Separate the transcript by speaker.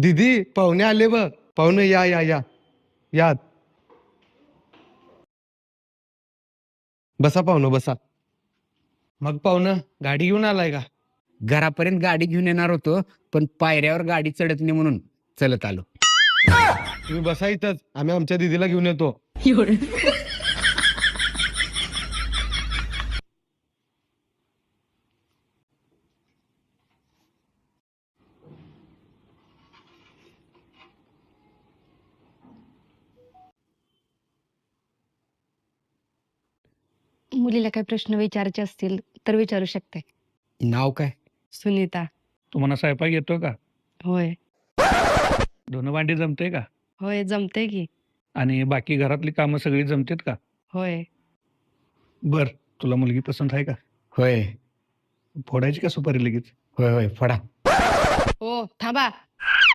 Speaker 1: दीदी पाहुणे आले बघ. पाहुणे या या या या. बसा पाहुणं बसा. मग पाहुणं गाडी घेऊन आलाय का?
Speaker 2: घरापर्यंत गाडी घेऊन येणार होतो, पण पायऱ्यावर गाडी चढत नाही म्हणून चलत आलो.
Speaker 1: तुम्ही बसा इथंच, आम्ही आमच्या दीदीला घेऊन येतो.
Speaker 3: मुलीला काही प्रश्न विचारायचे असतील तर विचारू शकते.
Speaker 2: नाव काय?
Speaker 3: सुनीता.
Speaker 4: तुम्हाला स्वयंपाक येतो का?
Speaker 3: होय.
Speaker 4: धुणं भांडी जमते का?
Speaker 3: होय जमते की.
Speaker 4: आणि बाकी घरातली कामं सगळी जमतेत का?
Speaker 3: होय.
Speaker 4: बर, तुला मुलगी पसंत आहे का?
Speaker 2: होय
Speaker 4: फोडायची का सुपारी लगेच?
Speaker 2: होय होय फडा.
Speaker 3: हो थांबा.